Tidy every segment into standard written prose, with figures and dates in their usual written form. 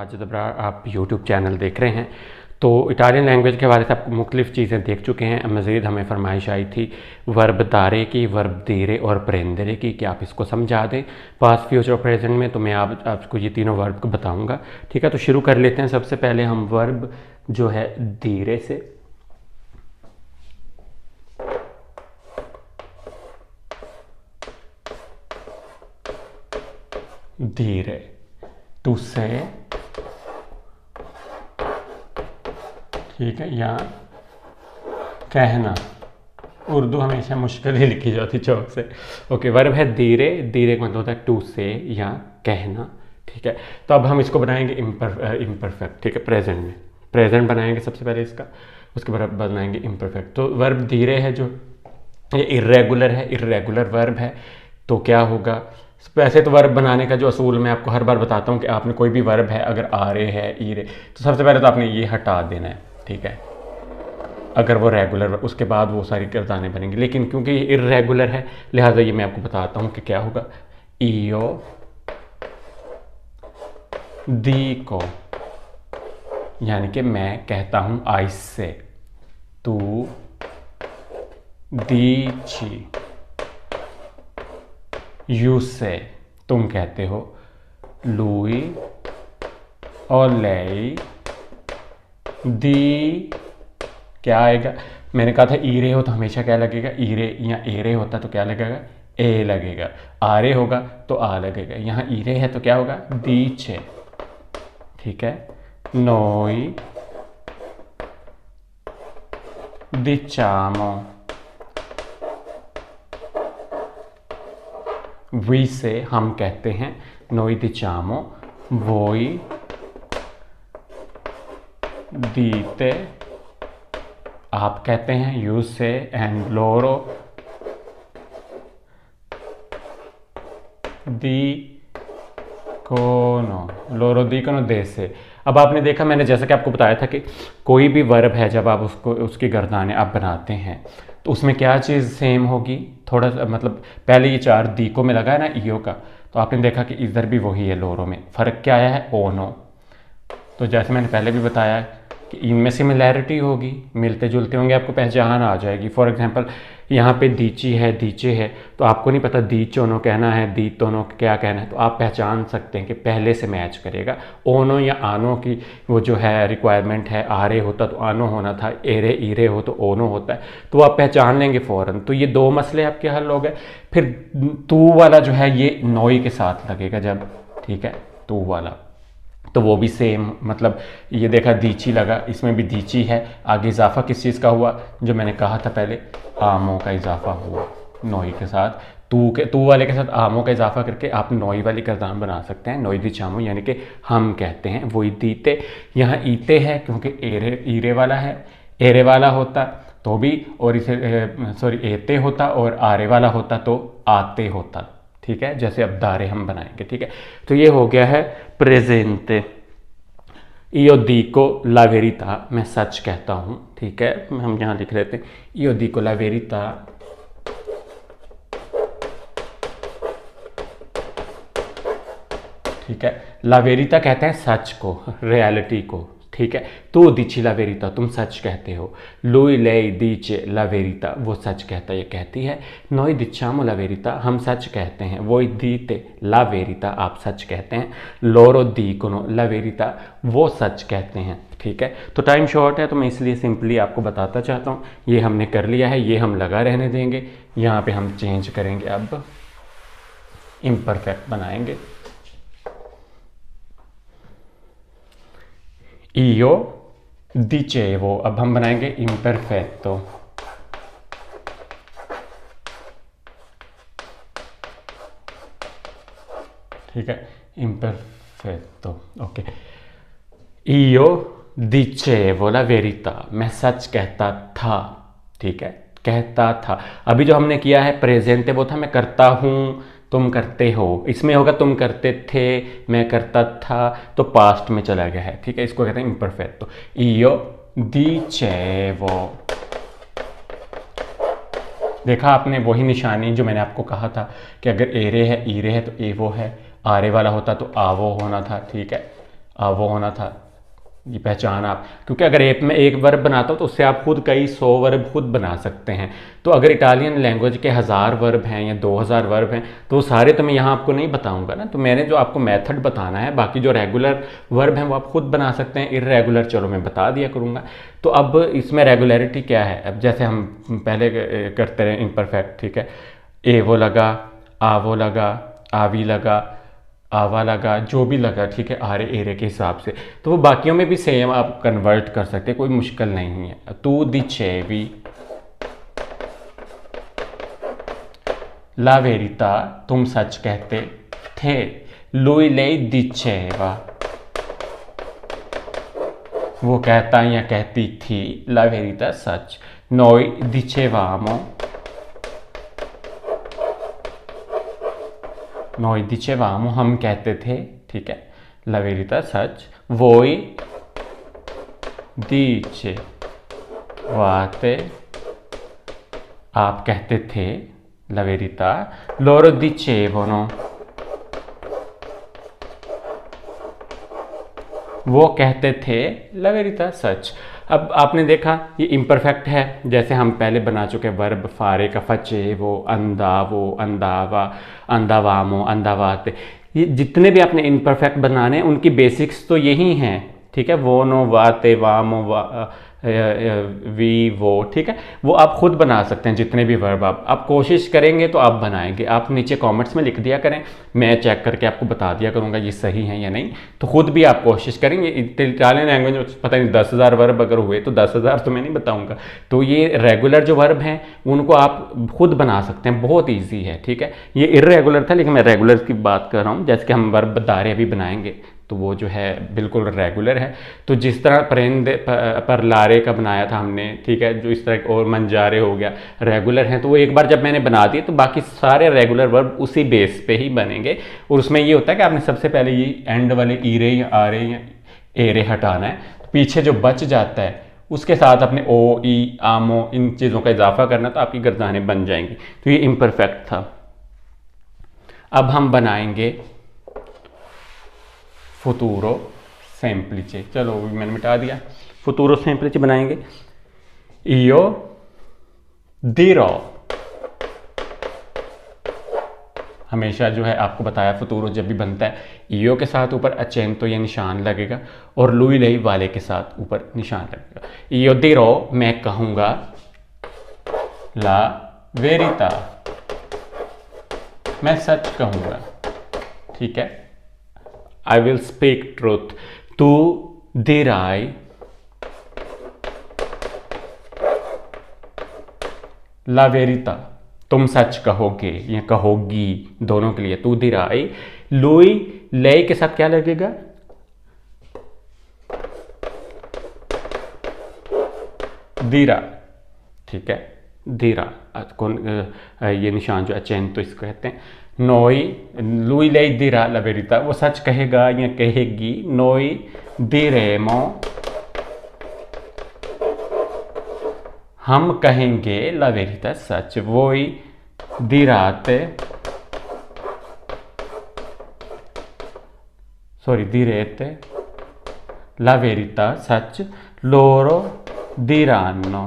माजिद अब्रार, आप YouTube channel देख रहे हैं। तो इटालियन लैंग्वेज के हवाले से आप मुख्तलिफ़ चीज़ें देख चुके हैं। मज़ीद हमें फरमाइश आई थी वर्ब दारे की, वर्ब दीरे और प्रेंदरे की, कि आप इसको समझा दें पास्ट, फ्यूचर और प्रेजेंट में। तो मैं आपको ये तीनों वर्ब को बताऊंगा। ठीक है, तो शुरू कर लेते हैं। सबसे पहले हम वर्ब जो है दीरे से। धीरे, टू से, ठीक है, या कहना। उर्दू हमेशा मुश्किल ही लिखी जाती चौक से। ओके, वर्ब है धीरे, धीरे का मतलब होता है टू से या कहना। ठीक है, तो अब हम इसको बनाएंगे इम्परफेक्ट। ठीक है, प्रेजेंट में प्रेजेंट बनाएंगे सबसे पहले इसका, उसके बाद बनाएंगे इम्परफेक्ट। तो वर्ब धीरे है जो ये इर्रेगुलर है, इर्रेगुलर वर्ब है। तो क्या होगा, वैसे तो वर्ब बनाने का जो असूल मैं आपको हर बार बताता हूँ कि आपने कोई भी वर्ब है अगर आ रहे है ई रे, तो सबसे पहले तो आपने ये हटा देना है। ठीक है, अगर वो रेगुलर, उसके बाद वो सारी गर्दानें बनेंगी। लेकिन क्योंकि ये इर्रेगुलर है लिहाजा ये मैं आपको बताता हूँ कि क्या होगा। ईओ दी को, यानी कि मैं कहता हूँ आई से। तू दीची, यू से तुम कहते हो। लुई और लेई दी, क्या आएगा, मैंने कहा था ईरे हो तो हमेशा क्या लगेगा, ईरे, या एरे होता तो क्या लगेगा, ए लगेगा। आरे होगा तो आ लगेगा। यहाँ ईरे है तो क्या होगा, दीचे। ठीक है, नोई diciamo, वी से हम कहते हैं। नोई diciamo, voi dite, आप कहते हैं। यू से, एंड लोरो दी कोनो, लोरो दी कोनो दे से। अब आपने देखा, मैंने जैसा कि आपको बताया था कि कोई भी वर्ब है जब आप उसको, उसकी गर्दानें आप बनाते हैं तो उसमें क्या चीज़ सेम होगी, थोड़ा सा मतलब पहले ये चार दी को में लगा है ना ईओ का, तो आपने देखा कि इधर भी वही है लोरो में। फ़र्क क्या आया है, ओनो। तो जैसे मैंने पहले भी बताया कि इनमें सिमिलैरिटी होगी, मिलते जुलते होंगे, आपको पहचान आ जाएगी। फॉर एग्जांपल यहाँ पे दीची है, दीचे है, तो आपको नहीं पता दीचोनो कहना है, दीतोनो क्या कहना है, तो आप पहचान सकते हैं कि पहले से मैच करेगा। ओनो या आनो की वो जो है रिक्वायरमेंट है, आरे होता तो आनो होना था, एरे ईरे हो तो ओनो होता है, तो आप पहचान लेंगे फ़ौरन। तो ये दो मसले आपके हल हो गए। फिर तू वाला जो है ये नोई के साथ लगेगा जब, ठीक है, तू वाला, तो वो भी सेम, मतलब ये देखा दीची लगा, इसमें भी दीची है। आगे इजाफा किस चीज़ का हुआ, जो मैंने कहा था पहले, आमों का इजाफा हुआ नोई के साथ। तू वाले के साथ आमों का इजाफा करके आप नोई वाली गर्दान बना सकते हैं। नोई दीचामो यानी कि हम कहते हैं। वही दीते, यहाँ ईते है क्योंकि एरे, ईरे वाला है। एरे वाला होता तो भी, और इसे सॉरी एते होता, और आरे वाला होता तो आते होता। ठीक है, जैसे अब दारे हम बनाएंगे। ठीक है, तो ये हो गया है प्रेजेंटे। इयो दिको ला वेरिता, मैं सच कहता हूँ। ठीक है, हम यहाँ लिख लेते हैं इयो दिको ला वेरिता, ठीक है। ला वेरिता कहते हैं सच को, रियलिटी को। ठीक है, तू दिची ला वेरिता, तुम सच कहते हो। लुई लेई दीचे ला वेरिता, वो सच कहता है, ये कहती है। नोई दिचामो ला वेरिता, हम सच कहते हैं। वोई दीते ला वेरिता, आप सच कहते हैं। लोरो दीकोनो ला वेरिता, वो सच कहते हैं। ठीक है, तो टाइम शॉर्ट है तो मैं इसलिए सिंपली आपको बताता चाहता हूँ। ये हमने कर लिया है, ये हम लगा रहने देंगे। यहाँ पे हम चेंज करेंगे, अब इम्परफेक्ट बनाएंगे। io dicevo, अब हम बनाएंगे imperfetto। ठीक है, imperfetto। Okay, io dicevo la verità, मैं सच कहता था। ठीक है, कहता था। अभी जो हमने किया है प्रेजेंट, वो था मैं करता हूँ, तुम करते हो। इसमें होगा तुम करते थे, मैं करता था, तो पास्ट में चला गया है। ठीक है, इसको कहते हैं इम्परफेक्टो। io dicevo, देखा आपने वही निशानी जो मैंने आपको कहा था कि अगर एरे है ईरे है तो एवो है, आरे वाला होता तो आवो होना था। ठीक है, वो होना था, ये पहचान आप, क्योंकि अगर एक में एक वर्ब बनाता हो तो उससे आप खुद कई 100 वर्ब खुद बना सकते हैं। तो अगर इटालियन लैंग्वेज के 1000 वर्ब हैं या 2000 वर्ब हैं तो वो सारे तो मैं यहाँ आपको नहीं बताऊंगा ना। तो मैंने जो आपको मेथड बताना है, बाकी जो रेगुलर वर्ब हैं वो आप खुद बना सकते हैं, इर्रेगुलर चलो मैं बता दिया करूँगा। तो अब इसमें रेगुलरिटी क्या है, अब जैसे हम पहले करते रहे इम्परफेक्ट, ठीक है, ए वो लगा, आ वो लगा, आवी लगा, आवा लगा, जो भी लगा, ठीक है, आरे एरे के हिसाब से। तो वो बाकियों में भी सेम आप कन्वर्ट कर सकते हैं, कोई मुश्किल नहीं है। तू दिचेवी ला वेरिता, तुम सच कहते थे, lui lei diceva, वो कहता या कहती थी, ला वेरिता सच, noi dicevamo, noi dicevamo, हम कहते थे, ठीक है, la verità सच, voi dicevate, आप कहते थे, la verità, loro dicevano, वो कहते थे, la verità सच। अब आपने देखा ये इम्परफेक्ट है, जैसे हम पहले बना चुके वर्ब फारे का फचे वो, अंदा वो, अंदावा, अंदावामो, अंदावाते, ये जितने भी आपने इम्परफेक्ट बनाने उनकी बेसिक्स तो यही हैं, ठीक है, वो नो वाते वामो वा वी वो, ठीक है, वो आप खुद बना सकते हैं जितने भी वर्ब आप कोशिश करेंगे तो आप बनाएंगे। आप नीचे कमेंट्स में लिख दिया करें, मैं चेक करके आपको बता दिया करूँगा ये सही है या नहीं। तो खुद भी आप कोशिश करेंगे। इटालियन लैंग्वेज में पता नहीं 10,000 वर्ब अगर हुए तो 10,000 तो मैं नहीं बताऊँगा। तो ये रेगुलर जो वर्ब हैं उनको आप खुद बना सकते हैं, बहुत ईजी है, ठीक है। ये इर्रेगुलर था लेकिन मैं रेगुलर की बात कर रहा हूँ, जैसे कि हम वर्ब दारे अभी बनाएंगे तो वो जो है बिल्कुल रेगुलर है। तो जिस तरह परिंदे पर लारे का बनाया था हमने, ठीक है, जो इस तरह और मंजारे हो गया रेगुलर हैं, तो वो एक बार जब मैंने बना दिए तो बाकी सारे रेगुलर वर्ब उसी बेस पे ही बनेंगे। और उसमें ये होता है कि आपने सबसे पहले ये एंड वाले ईरे या आरे या एरे हटाना है, पीछे जो बच जाता है उसके साथ अपने ओ ई आमो इन चीज़ों का इजाफा करना, तो आपकी गर्दानें बन जाएंगी। तो ये इम्परफेक्ट था। अब हम बनाएंगे फुतूरो सेम्प्लिचे, चलो मैंने मिटा दिया। फुतूरो सेम्प्लिचे बनाएंगे, इयो दिरो, हमेशा जो है आपको बताया फुतूरो जब भी बनता है इयो के साथ ऊपर अचेंतो ये निशान लगेगा और लुई लई वाले के साथ ऊपर निशान लगेगा। इयो दिरो, मैं कहूँगा, ला वेरिता, मैं सच कहूँगा, ठीक है, I will speak truth, तू dirai la verità, तुम सच कहोगे या कहोगी, दोनों के लिए, तू dirai, lui lei के साथ क्या लगेगा, दीरा, ठीक है, दीरा, कौन ये निशान जो अचेंतो इसको कहते हैं। नोई लुई ले दिरा ला वेरिता, वो सच कहेगा या कहेगी, नोई दिरेमो, हम कहेंगे, ला वेरिता सच, वोई दिराते, सॉरी दिरेते, ला वेरिता सच, लोरो diranno,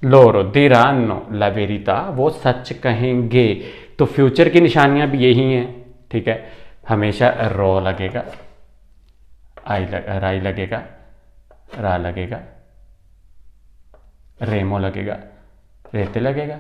loro diranno la verità, वो सच कहेंगे। तो फ्यूचर की निशानियां भी यही हैं, ठीक है, हमेशा रो लगेगा, राई लगेगा, रा लगेगा, रेमो लगेगा, रेते लगेगा,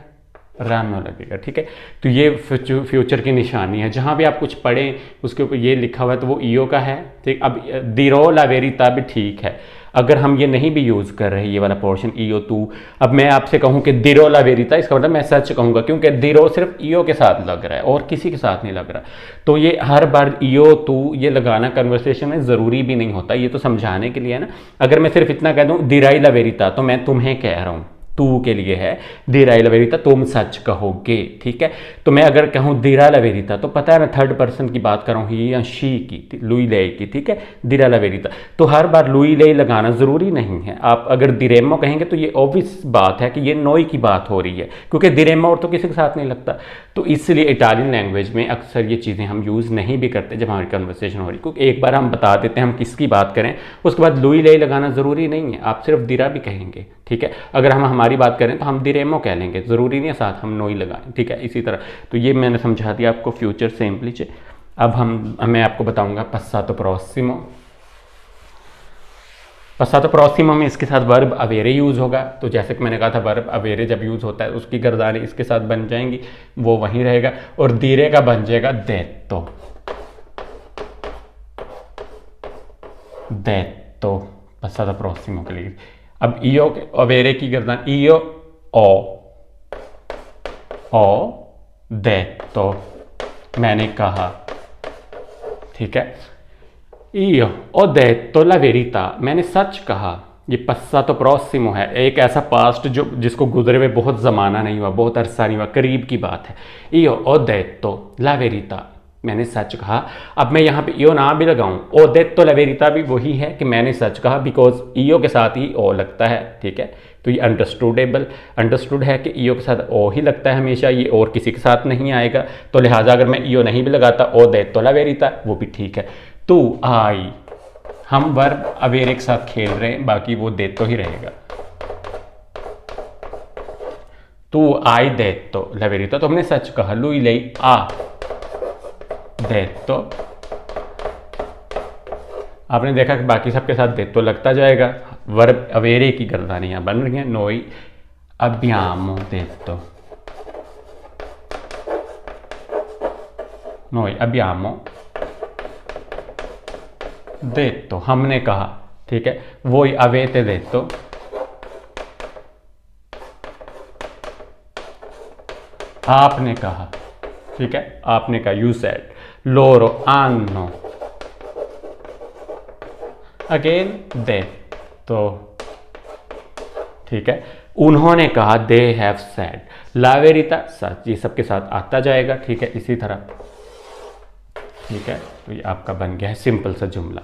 रानो लगेगा, ठीक है। तो ये फ्यूचर की निशानी है। जहाँ भी आप कुछ पढ़ें उसके ऊपर ये लिखा हुआ है तो वो ईओ का है, ठीक। अब दिरो ला वेरिता भी ठीक है। अगर हम ये नहीं भी यूज़ कर रहे ये वाला पोर्शन ईओ तू, अब मैं आपसे कहूँ कि दिरो ला वेरिता, इसका मतलब मैं सच कहूँगा, क्योंकि दिरो सिर्फ ईओ के साथ लग रहा है और किसी के साथ नहीं लग रहा। तो ये हर बार ईओ तू ये लगाना कन्वर्सेशन में ज़रूरी भी नहीं होता, ये तो समझाने के लिए है ना। अगर मैं सिर्फ इतना कह दूँ दिराई ला वेरिता, तो मैं तुम्हें कह रहा हूँ, तू के लिए है, दिराई ला वेरिता, तुम सच कहोगे। ठीक है, तो मैं अगर कहूँ दिरा ला वेरिता तो पता है मैं थर्ड पर्सन की बात कर रहा हूँ, ही या शी की, लुई ले की। ठीक है, दिरा ला वेरिता, तो हर बार लुई ले लगाना ज़रूरी नहीं है। आप अगर दिरेमो कहेंगे तो ये ऑब्वियस बात है कि ये नोई की बात हो रही है, क्योंकि दिरेमो और तो किसी के साथ नहीं लगता। तो इसलिए इटालियन लैंग्वेज में अक्सर ये चीज़ें हम यूज़ नहीं भी करते जब हमारी कन्वर्सेशन हो रही, क्योंकि एक बार हम बता देते हैं हम किसकी बात करें, उसके बाद लुई ले लगाना ज़रूरी नहीं है, आप सिर्फ दिरा भी कहेंगे। ठीक है, अगर हम हमारी बात करें तो हम दिरेमो कह लेंगे, ज़रूरी नहीं है साथ हम नोई लगाएं। ठीक है, इसी तरह तो ये मैंने समझा दिया आपको फ्यूचर सिंपलिce। अब मैं आपको बताऊंगा पस्सातो प्रोसिमो। पस्सातो प्रोसिमो में इसके साथ वर्ब अवेरे यूज़ होगा। तो जैसे कि मैंने कहा था वर्ब अवेरे जब यूज़ होता है उसकी गर्दानी इसके साथ बन जाएंगी, वो वहीं रहेगा, और दीरे का बन जाएगा देतो। देतो पस्सातो प्रोसिमो के लिए। अब ईओ अवेरे की गर्दान ईओ ओ देतो, मैंने कहा। ठीक है, io ho detto la verità, मैंने सच कहा। ये पस्सातो प्रोसिमो है, एक ऐसा पास्ट जो जिसको गुजरे हुए बहुत ज़माना नहीं हुआ, बहुत अरसा नहीं हुआ, करीब की बात है। io ho detto la verità, मैंने सच कहा। अब मैं यहाँ पे io ना भी लगाऊं, o detto la verità भी वही है कि मैंने सच कहा, बिकॉज io के साथ ही o लगता है। ठीक है, तो ये अंडरस्टूड है कि io के साथ o ही लगता है हमेशा, ये और किसी के साथ नहीं आएगा। तो लिहाजा अगर मैं io नहीं भी लगाता, o detto la verità, वो भी ठीक है। तू आई, हम वर्ब अवेरे के साथ खेल रहे हैं, बाकी वो देतो ही रहेगा। तू आई देतो ला वेरिता, तो हमने सच कहा। लुई लेई आ देतो, आपने देखा कि बाकी सबके साथ देतो लगता जाएगा। वर्ब अवेरे की गर्दानियां बन रही हैं। नोई अब्बियामो देतो, नोई अब्बियामो देतो, हमने कहा। ठीक है, वही अवेते देतो, आपने कहा। ठीक है, आपने कहा, यू सेड। लोरो आनो अगेन देतो। ठीक है, उन्होंने कहा, दे हैव सेड। ला वेरिता सच, ये सबके साथ आता जाएगा। ठीक है, इसी तरह। ठीक है, तो ये आपका बन गया है सिंपल सा जुमला।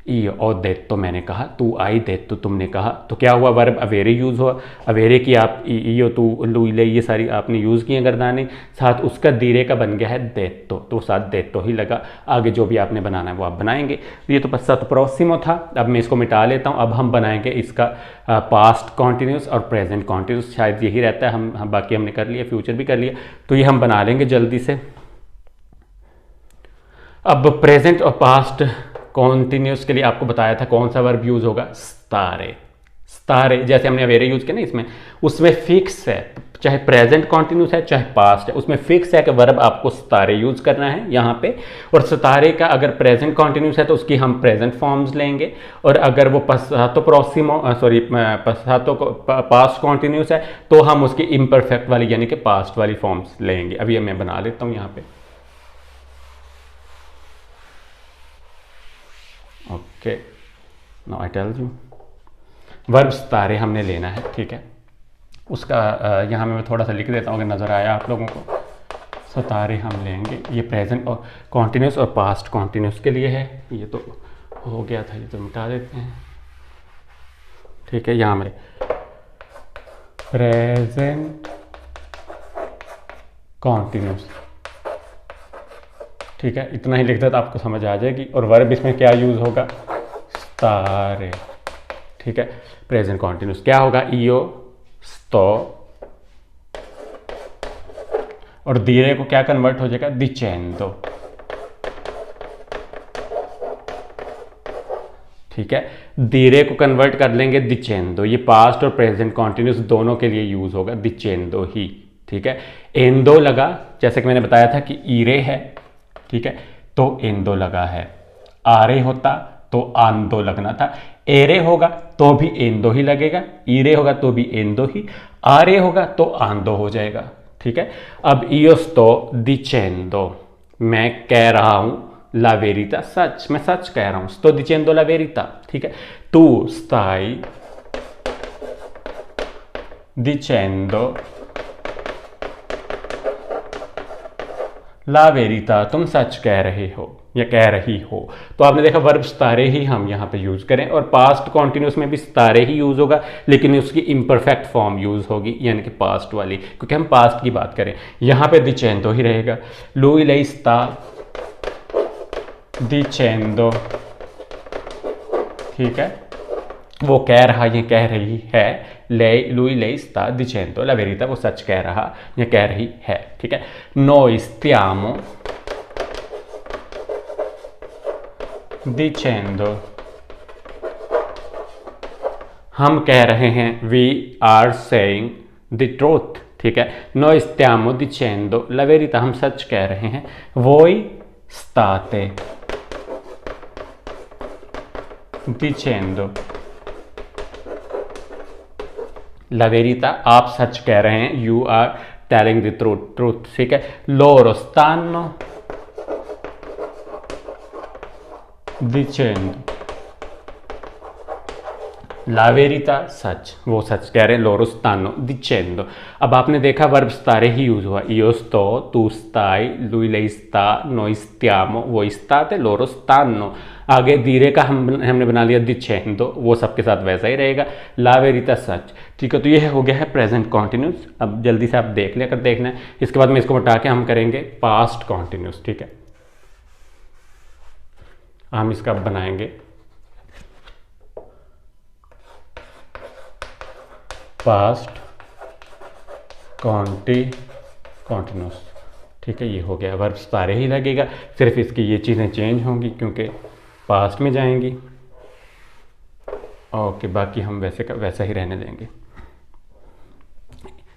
io ho detto, मैंने कहा। तू आई detto, तुमने कहा। तो क्या हुआ, वर्ब अवेरे यूज़ हुआ। अवेरे की आप io तू लुई ले ये सारी आपने यूज़ की हैं गर्दाने, साथ उसका दीरे का बन गया है detto, तो साथ detto ही लगा। आगे जो भी आपने बनाना है वो आप बनाएंगे। तो ये तो पस्सातो प्रोसिमो था। अब मैं इसको मिटा लेता हूँ। अब हम बनाएंगे इसका पास्ट कॉन्टिन्यूस और प्रेजेंट कॉन्टिन्यूस, शायद यही रहता है। हम बाकी हमने कर लिया, फ्यूचर भी कर लिया, तो ये हम बना लेंगे जल्दी से। अब प्रेजेंट और पास्ट कॉन्टिन्यूस के लिए आपको बताया था कौन सा वर्ब यूज होगा, स्तारे। स्तारे जैसे हमने अवेरे यूज किया ना, इसमें उसमें फिक्स है, चाहे प्रेजेंट कॉन्टिन्यूस है चाहे पास्ट है, उसमें फिक्स है कि वर्ब आपको स्तारे यूज करना है यहाँ पे। और स्तारे का अगर प्रेजेंट कॉन्टिन्यूस है तो उसकी हम प्रेजेंट फॉर्म्स लेंगे, और अगर वो पस्सातो प्रोसिमो पस्सातो पास्ट कॉन्टिन्यूस है तो हम उसकी इम्परफेक्ट वाली यानी कि पास्ट वाली फॉर्म्स लेंगे। अभी मैं बना लेता हूँ यहाँ पे। Okay, now I tell you, verb स्तारे हमने लेना है। ठीक है, उसका यहाँ मैं थोड़ा सा लिख देता हूँ अगर नज़र आया आप लोगों को। स्तारे हम लेंगे, ये प्रेजेंट और कॉन्टिन्यूस और पास्ट कॉन्टिन्यूस के लिए है। ये तो हो गया था, ये तो मिटा देते हैं। ठीक है, यहाँ मेरे प्रेजेंट कॉन्टिन्यूस, ठीक है, इतना ही लिख देता आपको समझ आ जाएगी। और वर्ब इसमें क्या यूज़ होगा, स्तारे। ठीक है, प्रेजेंट कॉन्टिन्यूस क्या होगा, io sto, और दीरे को क्या कन्वर्ट हो जाएगा, dicendo। ठीक है, दीरे को कन्वर्ट कर लेंगे dicendo। ये पास्ट और प्रेजेंट कॉन्टिन्यूस दोनों के लिए यूज होगा, dicendo ही। ठीक है, एंदो लगा, जैसे कि मैंने बताया था कि ईरे है। ठीक है, तो एंदो लगा है। आरे होता तो आंदो लगना था। एरे होगा तो भी एंदो ही लगेगा, ईरे होगा तो भी एंदो ही, आरे होगा तो आंदो हो जाएगा। ठीक है, अब io sto dicendo, मैं कह रहा हूं, ला वेरिता सच, मैं सच कह रहा हूं, sto dicendo la verità। ठीक है, तू stai dicendo ला वेरिता, तुम सच कह रहे हो या कह रही हो। तो आपने देखा वर्ब स्तारे ही हम यहाँ पे यूज करें, और पास्ट कॉन्टिन्यूस में भी स्तारे ही यूज होगा, लेकिन उसकी इम्परफेक्ट फॉर्म यूज होगी, यानी कि पास्ट वाली, क्योंकि हम पास्ट की बात करें। यहाँ पे dicendo ही रहेगा। lui lei sta dicendo, ठीक है, वो कह रहा या कह रही है। lui lei sta dicendo la verità, वो सच कह रहा या कह रही है, ठीक है। noi stiamo dicendo, हम कह रहे हैं, we are saying the truth, ठीक है। noi stiamo dicendo la verità, हम सच कह रहे हैं। voi state dicendo la verità, आप सच कह रहे हैं। you are telling the truth, ठीक है। loro stanno dicendo la verità, सच, वो सच कह रहे हैं। loro stanno dicendo, अब आपने देखा वर्ब स्तारे ही यूज हुआ। io sto, tu stai, lui lei sta, noi stiamo, voi state, loro stanno। आगे धीरे का हमने बना लिया dicendo, वो सबके साथ वैसा ही रहेगा। la verità, सच, ठीक है। तो ये हो गया है प्रेजेंट कॉन्टिन्यूस। अब जल्दी से आप देख लें अगर देखना है। इसके बाद में इसको हटा के हम करेंगे पास्ट कॉन्टिन्यूस, ठीक है। हम इसका बनाएंगे पास्ट कॉन्टिन्यूस, ठीक है। ये हो गया, वर्ब सारे ही लगेगा, सिर्फ इसकी ये चीज़ें चेंज होंगी क्योंकि पास्ट में जाएंगी। ओके, बाकी हम वैसे का वैसा ही रहने देंगे।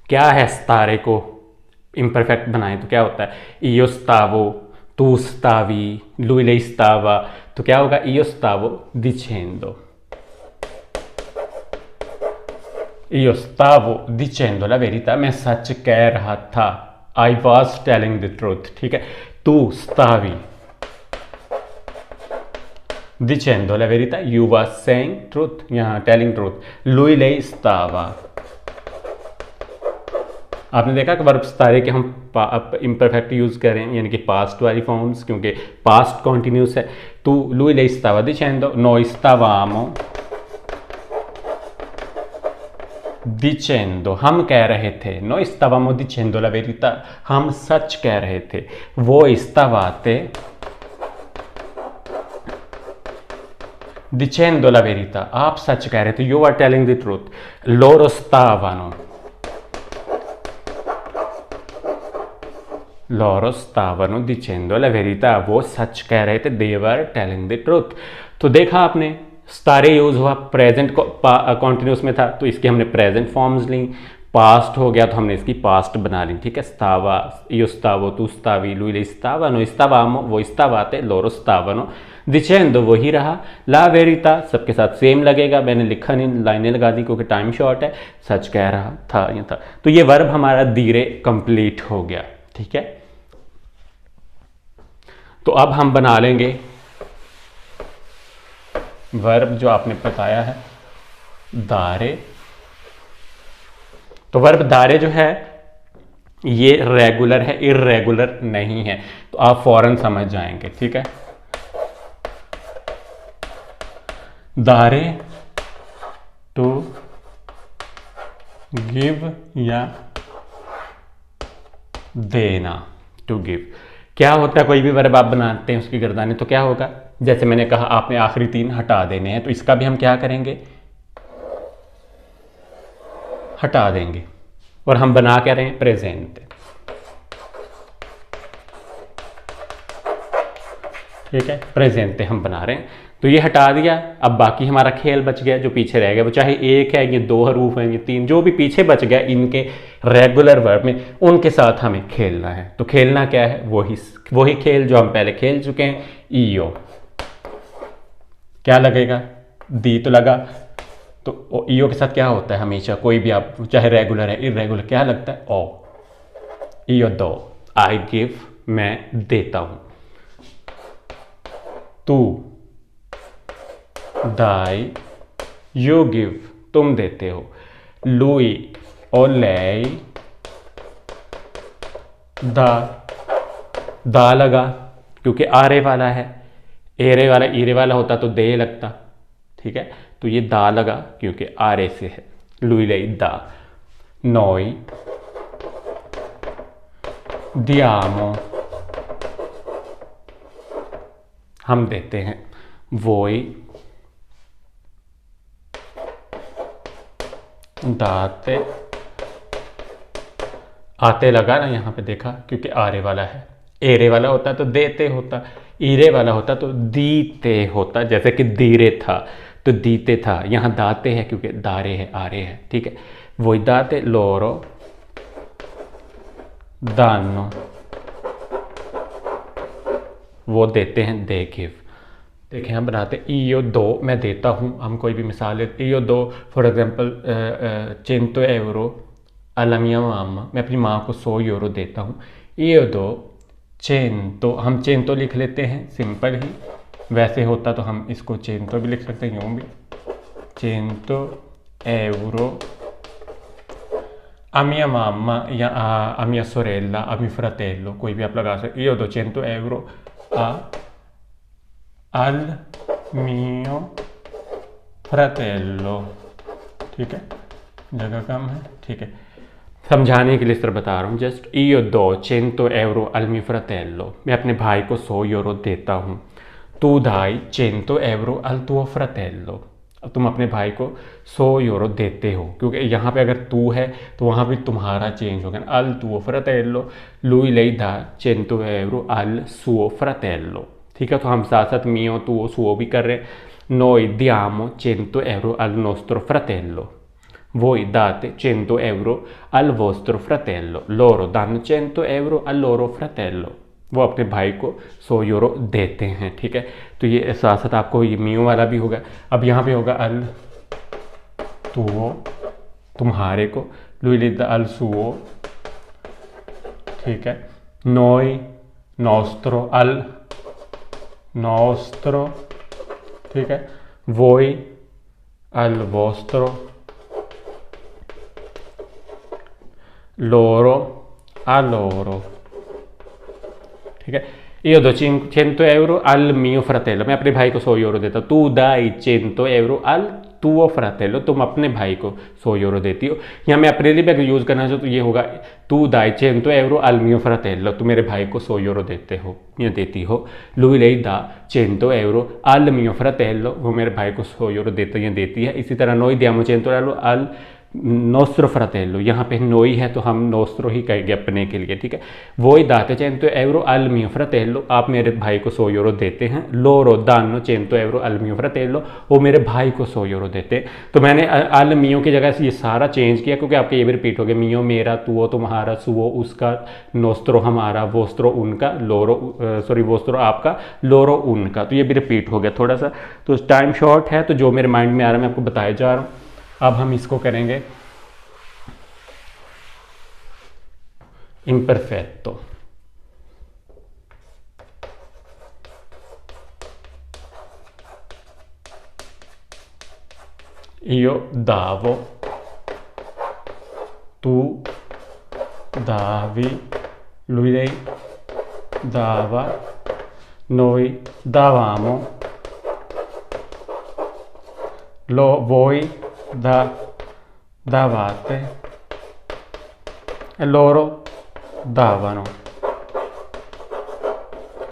क्या है स्तारे को इम्परफेक्ट बनाएं तो क्या होता है? io stavo, tu stavi, lui lei stava, तो क्या होगा? io stavo dicendo, io stavo dicendo la verità, मैं सच कह रहा था। I was telling the truth, ठीक है। tu stavi dicendo la verità, you was saying truth, यहाँ telling truth। lui lei stava, आपने देखा कि वर्ब सारे के हम इम्परफेक्ट यूज करें, यानी कि पास्ट वाली फॉर्म्स, क्योंकि पास्ट कॉन्टिन्यूस है। तो lui lei stava dicendo, noi stavamo dicendo, हम कह रहे थे। noi stavamo dicendo la verità, हम सच कह रहे थे। voi stavate dicendo la verità, आप सच कह रहे थे। you are telling the truth। loro stavano, loro stavano dicendo la verità, वो सच कह रहे थे। they were telling the truth। तो देखा आपने, सारे यूज हुआ, प्रेजेंट कॉन्टिन्यूस में था तो इसकी हमने प्रेजेंट फॉर्म्स ली। पास्ट हो गया तो हमने इसकी पास्ट बना ली, ठीक है। stava, io stavo, tu stavi, lui lei stava, noi stavamo, voi stavate, loro stavano dicendo, वही रहा। la verità सबके साथ सेम लगेगा, मैंने लिखा नहीं, लाइनें लगा दी क्योंकि टाइम शॉर्ट है। सच कह रहा था या था। तो ये वर्ब हमारा धीरे कंप्लीट हो गया, ठीक है। तो अब हम बना लेंगे वर्ब जो आपने बताया है, दारे। तो वर्ब दारे जो है ये रेगुलर है, इर्रेगुलर नहीं है, तो आप फौरन समझ जाएंगे, ठीक है। दारे टू गिव या देना, टू गिव। क्या होता है, कोई भी वर्ब आप बनाते हैं उसकी गर्दानी, तो क्या होगा? जैसे मैंने कहा आपने आखिरी 3 हटा देने हैं, तो इसका भी हम क्या करेंगे? हटा देंगे। और हम बना क्या रहे हैं? प्रेजेंट, ठीक है। प्रेजेंट हम बना रहे हैं, तो ये हटा दिया। अब बाकी हमारा खेल बच गया, जो पीछे रह गया, वो चाहे एक है, ये 2 हरूफ हैं, ये 3, जो भी पीछे बच गया इनके रेगुलर वर्ब में, उनके साथ हमें खेलना है। तो खेलना क्या है? वही खेल जो हम पहले खेल चुके हैं। ईओ क्या लगेगा? दी तो लगा, तो ईओ के साथ क्या होता है हमेशा? कोई भी आप चाहे रेगुलर है, इरेगुलर, क्या लगता है? ओ। ईओ दो, आई गिव, मैं देता हूं। तू, दाई, यू गिव, तुम देते हो। लुई, O lei दा लगा क्योंकि आरे वाला है, एरे वाला ईरे वाला होता तो दे लगता, ठीक है। तो ये दा लगा क्योंकि आरे से है। lui lei दा। noi diamo, हम देते हैं। voi दाते, आते लगा ना यहाँ पे देखा क्योंकि आरे वाला है, एरे वाला होता तो देते होता, ईरे वाला होता तो दीते होता, जैसे कि दीरे था तो दीते था, यहाँ दाते है क्योंकि दारे है, आरे है, ठीक है। voi date loro danno, वो देते हैं, दे गिव। देखिए हम बनाते io दो, मैं देता हूँ, हम कोई भी मिसाल लेते io दो for example 100 euro alla mia mamma, मैं अपनी माँ को 100 यूरो देता हूँ। io दो 100, हम 100 लिख लेते हैं सिंपल ही, वैसे होता तो हम इसको 100 भी लिख सकते हैं, यूँ भी 100 euro a mia mamma या a mia sorella, a mio fratello, कोई भी आप लगा सकते। io दो 100 euro al mio fratello, ठीक है, जगह कम है, ठीक है, समझाने के लिए इस तरह बता रहा हूँ जस्ट। io दो 100 euro al mio fratello, मैं अपने भाई को 100 यूरो देता हूँ। tu dai 100 euro al tuo fratello, तुम अपने भाई को 100 यूरो देते हो, क्योंकि यहाँ पे अगर तू है तो वहाँ भी तुम्हारा चेंज होगा। al tuo fratello, lui lei dà 100 euro al suo fratello, ठीक है। तो हम साथ साथ mio tuo suo भी कर रहे हैं। noi diamo 100 euro al nostro fratello, voi date 100 euro al vostro fratello, loro danno 100 euro al loro fratello, वो अपने भाई को 100 यूरो देते हैं, ठीक है। तो ये साथ साथ आपको ये मियो वाला भी होगा। अब यहाँ पे होगा अल तुओ, तुम्हारे को, lui अल सुओ, ठीक है। noi nostro अल nostro, ठीक है। voi Al vostro, loro a loro, ठीक है। io do 100 euro al mio fratello, मैं अपने भाई को 100 यूरो देता हूँ। tu dai 100 euro al tuo fratello, तुम अपने भाई को 100 यूरो देती हो। यहाँ मैं अपने लिए भी अगर यूज़ करना चाहूँ तो ये होगा tu dai 100 euro al mio fratello, तुम मेरे भाई को 100 यूरो देते हो या देती हो। lui lei dà 100 euro al mio fratello, वो मेरे भाई को 100 यूरो देता या देती है। इसी तरह noi diamo 100 euro al nostro fratello, यहाँ पे noi है तो हम nostro ही कहेंगे अपने के लिए, ठीक है। voi date 100 euro al mio fratello, आप मेरे भाई को 100 यूरो देते हैं। loro danno 100 euro al mio fratello, वो मेरे भाई को 100 यूरो देते हैं। तो मैंने al mio की जगह से ये सारा चेंज किया क्योंकि आपके ये भी रिपीट हो गया। mio मेरा, tuo तुम्हारा, suo उसका, nostro हमारा, vostro उनका, loro vostro आपका, loro उनका, तो ये भी रिपीट हो गया थोड़ा सा। तो टाइम शॉर्ट है तो जो मेरे माइंड में आ रहा है मैं आपको बताया जा रहा हूँ। अब हम इसको करेंगे imperfetto। io davo, tu davi, lui lei dava, noi davamo, voi davate e loro davano।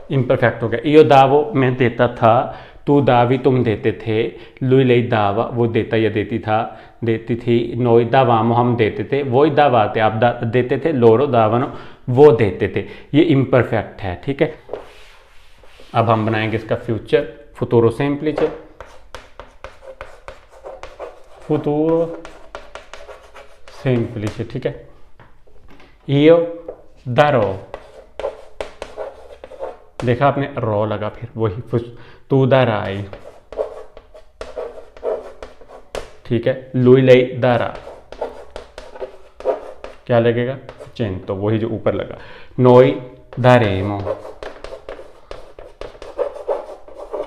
Imperfect हो गया। io davo मैं देता था, tu davi तुम देते थे, lui lei dava वो देता या देती थी, noi davamo हम देते थे, voi davate आप देते थे, loro davano वो देते थे। ये इम्परफेक्ट है, ठीक है। अब हम बनाएंगे इसका future, futuro semplice, futuro semplice, ठीक है। io darò, देखा आपने रो लगा, फिर वही tu darai, ठीक है। lui lei darà, क्या लगेगा 100, वही जो ऊपर लगा। noi daremo,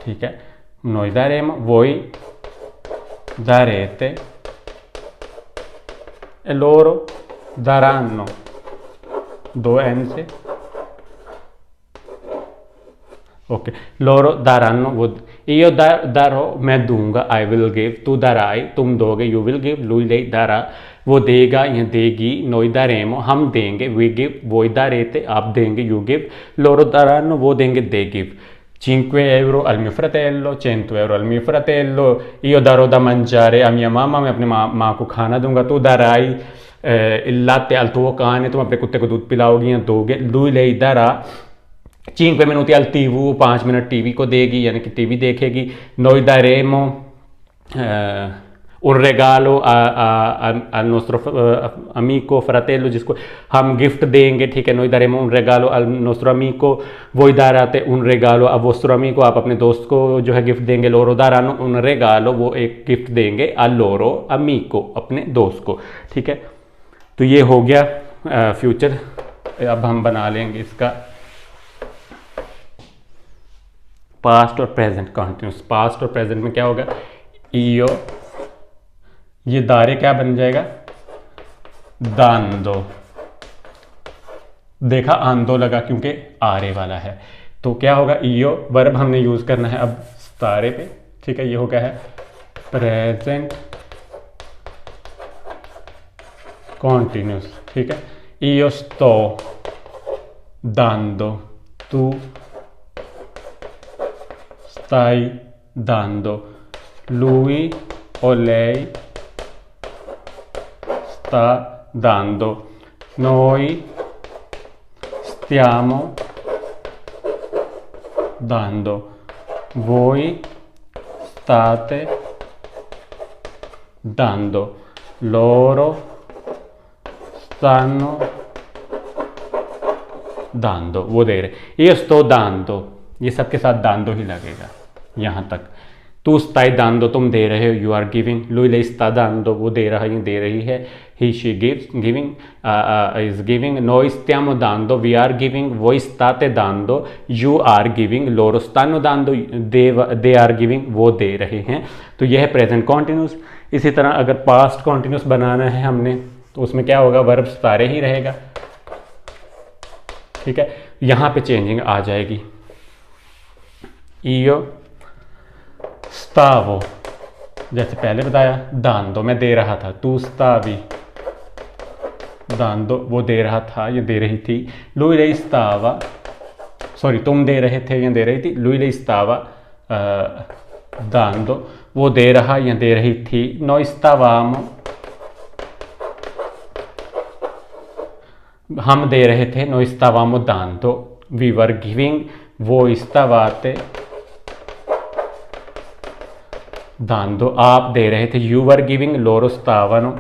ठीक है। noi daremo, voi darete loro daranno, दो एन से, ओके, loro daranno, वो io darò, मैं दूंगा, I will give, तू darai, तुम दोगे, you will give, lui lei darà, वो देगा या देगी, noi daremo, हम देंगे, we give, voi darete, आप देंगे, you give, loro daranno, वो देंगे, they give, 5 euro al mio fratello, 100 euro al mio fratello, io darò da mangiare a mia mamma, मैं अपने माँ को खाना दूंगा, तू darai il latte al tuo cane, तुम अपने कुत्ते को दूध पिलाओगी या दोगे, lui lei darà 5 minuti al TV, 5 minute TV को देगी यानी कि टीवी देखेगी, noi daremo un regalo al nostro amico fratello, जिसको हम गिफ्ट देंगे, ठीक है, noi daremo un regalo al nostro amico, voi darete un regalo a vostro amico, आप अपने दोस्त को जो है गिफ्ट देंगे, loro daranno un regalo, वो एक गिफ्ट देंगे al loro amico, अपने दोस्त को, ठीक है। तो ये हो गया फ्यूचर। अब हम बना लेंगे इसका पास्ट और प्रेजेंट कॉन्टिन्यूस। पास्ट और प्रेजेंट में क्या होगा, io, ये दारे क्या बन जाएगा, दांदो, देखा आंदो लगा क्योंकि आरे वाला है, तो क्या होगा, io वर्ब हमने यूज करना है अब तारे पे, ठीक है। ये हो गया है प्रेजेंट कॉन्टिन्यूस, ठीक है। io sto dando, tu stai dando, lui o lei sta dando, noi stiamo dando, voi state dando, loro stanno dando, वो दे रहे। io sto dando, ये सबके साथ दांदो ही लगेगा यहाँ तक। तू stai dando, तुम दे रहे हो, you are giving, lui lei sta dando, वो दे रहा है, दे रही है, he she gives, giving, is giving, noi stiamo dando, we are giving, voi state dando, you are giving, loro stanno dando, they are giving, वो दे रहे हैं। तो यह है प्रेजेंट कॉन्टिन्यूस। इसी तरह अगर पास्ट कॉन्टिन्यूस बनाना है हमने, तो उसमें क्या होगा, वर्ब सारे ही रहेगा, ठीक है। यहाँ पे चेंजिंग आ जाएगी, io stavo, जैसे पहले बताया, dando, मैं दे रहा था, tu stavi dando, वो दे रहा था या दे रही थी, lui lei stava, सॉरी तुम दे रहे थे या दे रही थी, lui lei stava dando, वो दे रहा या दे रही थी, noi stavamo, हम दे रहे थे, noi stavamo dando, we were giving, voi stavate dando, आप दे रहे थे, you were giving, loro stavano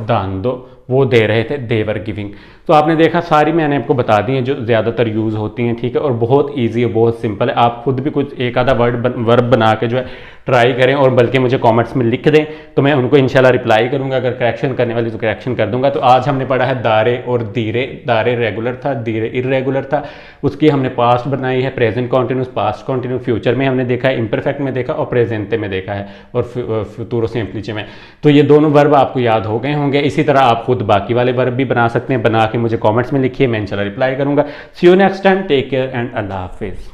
dando, वो दे रहे थे, they were giving। तो आपने देखा सारी मैंने आपको बता दी हैं जो ज़्यादातर यूज़ होती हैं, ठीक है, और बहुत इजी है, बहुत सिंपल है। आप खुद भी कुछ एक आधा वर्ब बना के जो है ट्राई करें, और बल्कि मुझे कमेंट्स में लिख दें, तो मैं उनको इंशाल्लाह रिप्लाई करूंगा। अगर करेक्शन करने वाली तो करेक्शन कर दूंगा। तो आज हमने पढ़ा है दारे और दीरे। दारे रेगुलर था, दीरे इर्रेगुलर था, उसकी हमने पास्ट बनाई है, present continuous, past continuous, future में हमने देखा है, इम्परफेक्ट में देखा और प्रेजेंटे में देखा है, और फ्यूतुरो सिम्प्लिce में। तो ये दोनों वर्ब आपको याद हो गए होंगे। इसी तरह आप खुद बाकी वाले वर्ब भी बना सकते हैं, बना के मुझे कॉमेंट्स में लिखिए, मैं इंशाल्लाह रिप्लाई करूंगा। See you next time, take care and अल्लाह हाफिज़।